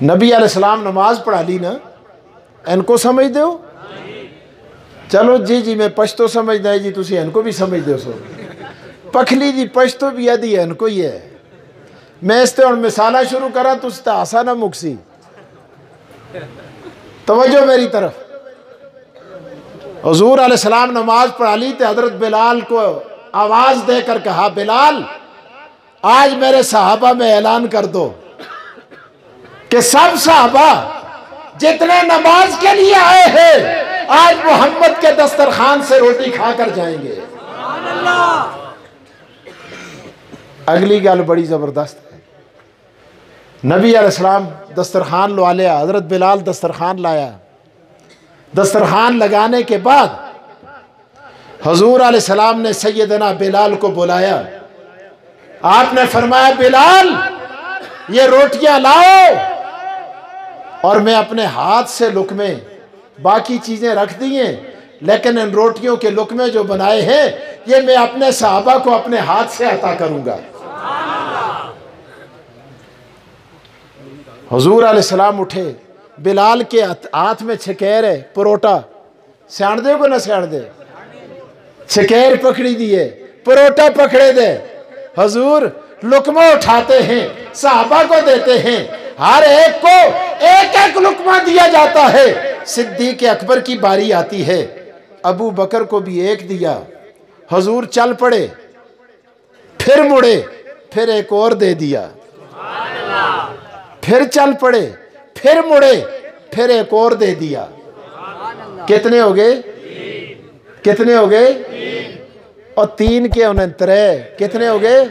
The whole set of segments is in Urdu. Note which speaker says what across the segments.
Speaker 1: نبی علیہ السلام نماز پڑھا لی نا، ان کو سمجھ دے ہو؟ چلو جی میں پشتو سمجھ دے جی، تسی ان کو بھی سمجھ دے سو پکھلی دی پشتو بھی ادھی ان کو ہی ہے۔ میں اس تے اور مثالہ شروع کرا تو اس تے آسا نہ مکسی۔ توجہ میری طرف، حضور علیہ السلام نماز پڑھا لی تے حضرت بلال کو آواز دے کر کہا، بلال آج میرے صحابہ میں اعلان کر دو کہ سب صحابہ جتنے نماز کے لیے آئے ہیں آج محمد کے دسترخوان سے روٹی کھا کر جائیں گے۔ اگلی گل بڑی زبردست ہے۔ نبی علیہ السلام دسترخوان لوا لیا، حضرت بلال دسترخوان لایا۔ دسترخوان لگانے کے بعد حضور علیہ السلام نے سیدنا بلال کو بلایا۔ آپ نے فرمایا، بلال یہ روٹیاں لاؤ، اور میں اپنے ہاتھ سے لقمے، باقی چیزیں رکھ دی ہیں لیکن ان روٹیوں کے لقمے جو بنائے ہیں یہ میں اپنے صحابہ کو اپنے ہاتھ سے عطا کروں گا۔ حضور علیہ السلام اٹھے، بلال کے ہاتھ میں چھکیر ہے، پروٹا سیاڑ دے کو نہ سیاڑ دے، چھکیر پکڑی دیے، پروٹا پکڑے دے۔ حضور لقمہ اٹھاتے ہیں، صحابہ کو دیتے ہیں، ہر ایک کو ایک ایک لقمہ دیا جاتا ہے۔ صدیق اکبر کی باری آتی ہے، ابو بکر کو بھی ایک دیا۔ حضور چل پڑے، پھر مڑے، پھر ایک اور دے دیا، پھر چل پڑے، پھر مڑے، پھر ایک اور دے دیا۔ کتنے ہو گئے؟ کتنے ہو گئے؟ اور تین کے انہیں ترے، کتنے ہو گئے؟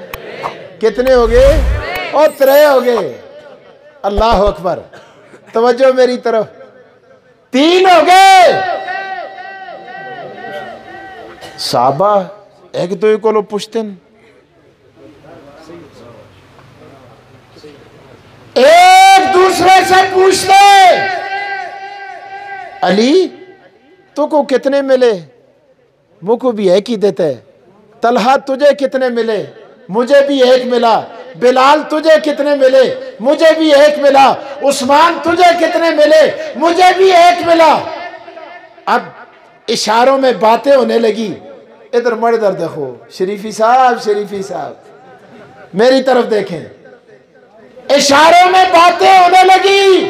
Speaker 1: کتنے ہو گئے؟ اور ترے ہو گئے۔ اللہ اکبر، توجہ میری طرف، تین ہو گئے۔ صحابہ ایک دوئی کو لو پوچھتن، ایک دوسرے سے پوچھتے، علی تو کو کتنے ملے؟ وہ کو بھی ایک ہی دیتے۔ طلحہ تجھے کتنے ملے؟ مجھے بھی ایک ملا۔ بلال تجھے کتنے ملے؟ مجھے بھی ایک ملا۔ عثمان تجھے کتنے ملے؟ مجھے بھی ایک ملا۔ اب اشاروں میں باتیں ہونے لگی۔ ادھر مردر دیکھو، شریفی صاحب، شریفی صاحب میری طرف دیکھیں، اشاروں میں باتیں ہونے لگی۔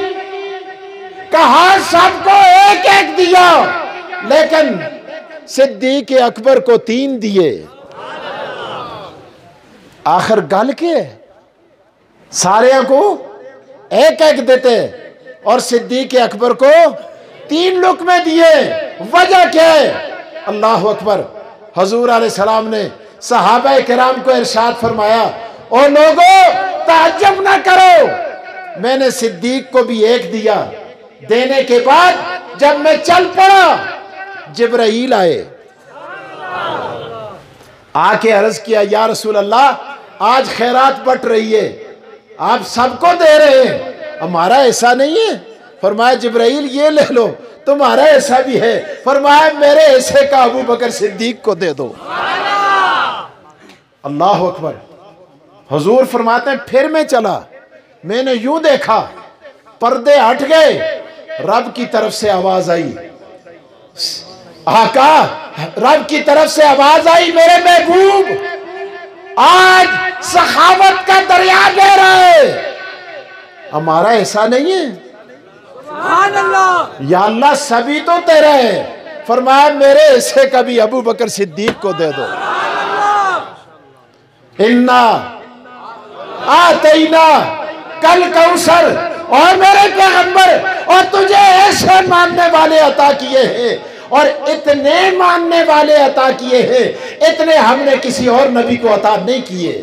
Speaker 1: کہا سب کو ایک ایک دیا، لیکن صدیق اکبر کو تین دیے۔ آخر گل کے سارے کو ایک ایک دیتے اور صدیق اکبر کو تین لقمے دیے۔ وجہ کیا ہے؟ اللہ اکبر۔ حضور علیہ السلام نے صحابہ کرام کو ارشاد فرمایا، اور لوگوں تعجب نہ کرو، میں نے صدیق کو بھی ایک دیا۔ دینے کے بعد جب میں چل پڑا، جبرائیل آئے، آ کے عرض کیا، یا رسول اللہ آج خیرات بٹ رہی ہے، آپ سب کو دے رہے ہیں، ہمارا ایسا نہیں ہے۔ فرمایا جبرائیل یہ لے لو، تمہارا ایسا بھی ہے۔ فرمایا میرے ایسے کا ابو بکر صدیق کو دے دو۔ اللہ اکبر۔ حضور فرماتے ہیں پھر میں چلا، میں نے یوں دیکھا، پردے ہٹ گئے، رب کی طرف سے آواز آئی، آقا رب کی طرف سے آواز آئی، میرے محبوب آج سخاوت کا دریا بہ رہا ہے، ہمارا ایسا نہیں ہے۔
Speaker 2: سبحان اللہ،
Speaker 1: یا اللہ سبھی تو تیرا ہے۔ فرمایا میرے ایسے کا بھی ابو بکر صدیق کو دے دو۔ انا آتینا کل کوثر، اور میرے پیغمبر اور تجھے ایسے ماننے والے عطا کیے ہیں، اور اتنے ماننے والے عطا کیے ہیں، اتنے ہم نے کسی اور نبی کو عطا نہیں کیے۔